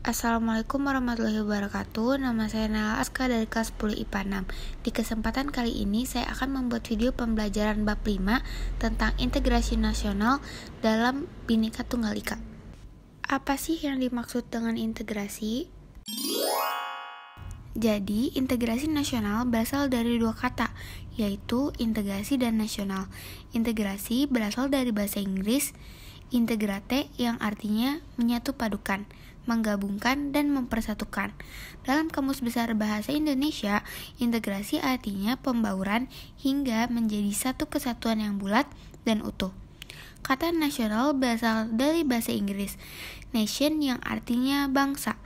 Assalamualaikum warahmatullahi wabarakatuh. Nama saya Nala Aska dari kelas 10 IPA 6. Di kesempatan kali ini saya akan membuat video pembelajaran bab 5 tentang integrasi nasional dalam Bhinneka Tunggal Ika. Apa sih yang dimaksud dengan integrasi? Jadi, integrasi nasional berasal dari dua kata, yaitu integrasi dan nasional. Integrasi berasal dari bahasa Inggris integrate yang artinya menyatu padukan, menggabungkan dan mempersatukan. Dalam Kamus Besar Bahasa Indonesia, integrasi artinya pembauran hingga menjadi satu kesatuan yang bulat dan utuh. Kata nasional berasal dari bahasa Inggris nation yang artinya bangsa.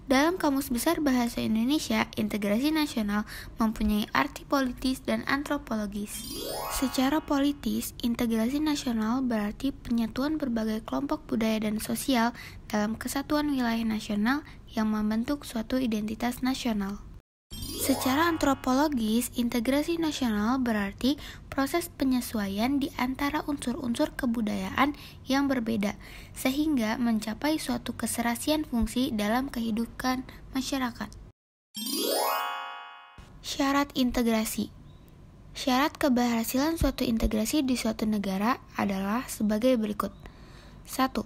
Dalam Kamus Besar Bahasa Indonesia, integrasi nasional mempunyai arti politis dan antropologis. Secara politis, integrasi nasional berarti penyatuan berbagai kelompok budaya dan sosial dalam kesatuan wilayah nasional yang membentuk suatu identitas nasional. Secara antropologis, integrasi nasional berarti proses penyesuaian di antara unsur-unsur kebudayaan yang berbeda, sehingga mencapai suatu keserasian fungsi dalam kehidupan masyarakat. Syarat integrasi. Syarat keberhasilan suatu integrasi di suatu negara adalah sebagai berikut. 1.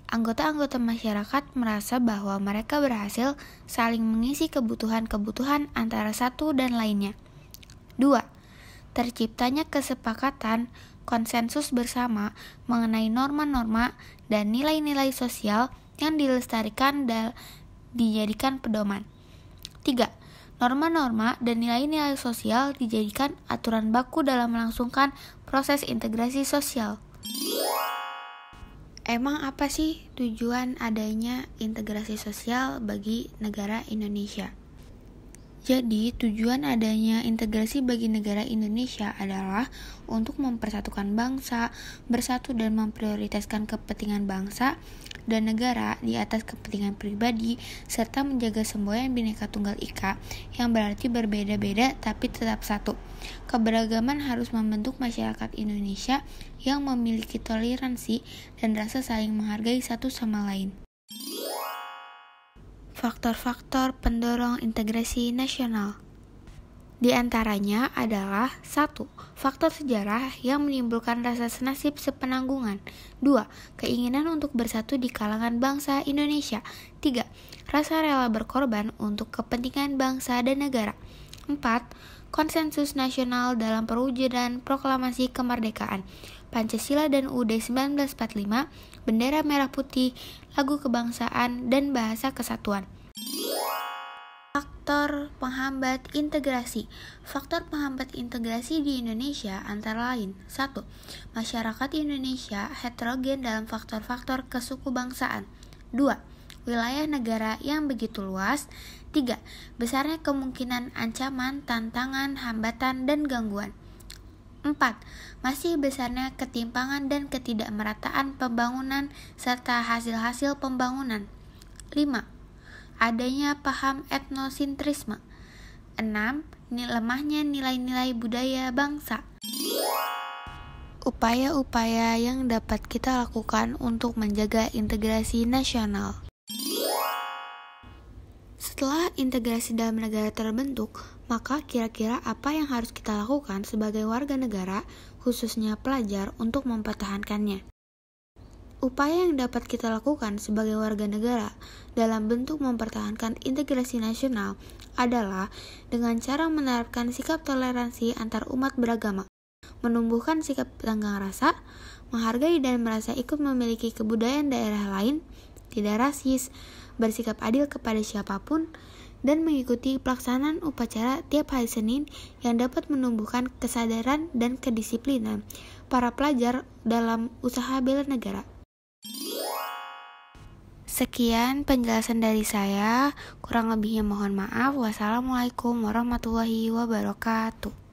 Anggota-anggota masyarakat merasa bahwa mereka berhasil saling mengisi kebutuhan-kebutuhan antara satu dan lainnya. 2. Terciptanya kesepakatan, konsensus bersama mengenai norma-norma dan nilai-nilai sosial yang dilestarikan dan dijadikan pedoman. 3. Norma-norma dan nilai-nilai sosial dijadikan aturan baku dalam melangsungkan proses integrasi sosial. Emang apa sih tujuan adanya integrasi sosial bagi negara Indonesia? Jadi, tujuan adanya integrasi bagi negara Indonesia adalah untuk mempersatukan bangsa, bersatu dan memprioritaskan kepentingan bangsa dan negara di atas kepentingan pribadi, serta menjaga semboyan Bhinneka Tunggal Ika yang berarti berbeda-beda tapi tetap satu. Keberagaman harus membentuk masyarakat Indonesia yang memiliki toleransi dan rasa saling menghargai satu sama lain. Faktor-faktor pendorong integrasi nasional. Di antaranya adalah 1. Faktor sejarah yang menimbulkan rasa senasib sepenanggungan. 2. Keinginan untuk bersatu di kalangan bangsa Indonesia. 3. Rasa rela berkorban untuk kepentingan bangsa dan negara. 4. Konsensus nasional dalam perwujudan proklamasi kemerdekaan, Pancasila dan UUD 1945, bendera merah putih, lagu kebangsaan, dan bahasa kesatuan. Faktor penghambat integrasi. Faktor penghambat integrasi di Indonesia antara lain: 1. Masyarakat Indonesia heterogen dalam faktor-faktor kesukubangsaan. 2. Wilayah negara yang begitu luas. 3. Besarnya kemungkinan ancaman, tantangan, hambatan, dan gangguan. 4. Masih besarnya ketimpangan dan ketidakmerataan pembangunan serta hasil-hasil pembangunan. 5. Adanya paham etnosentrisme. 6. Lemahnya nilai-nilai budaya bangsa. Upaya-upaya yang dapat kita lakukan untuk menjaga integrasi nasional. Setelah integrasi dalam negara terbentuk, maka kira-kira apa yang harus kita lakukan sebagai warga negara, khususnya pelajar, untuk mempertahankannya? Upaya yang dapat kita lakukan sebagai warga negara dalam bentuk mempertahankan integrasi nasional adalah dengan cara menerapkan sikap toleransi antar umat beragama, menumbuhkan sikap tenggang rasa, menghargai dan merasa ikut memiliki kebudayaan daerah lain, tidak rasis, bersikap adil kepada siapapun, dan mengikuti pelaksanaan upacara tiap hari Senin yang dapat menumbuhkan kesadaran dan kedisiplinan para pelajar dalam usaha bela negara. Sekian penjelasan dari saya, kurang lebihnya mohon maaf. Wassalamualaikum warahmatullahi wabarakatuh.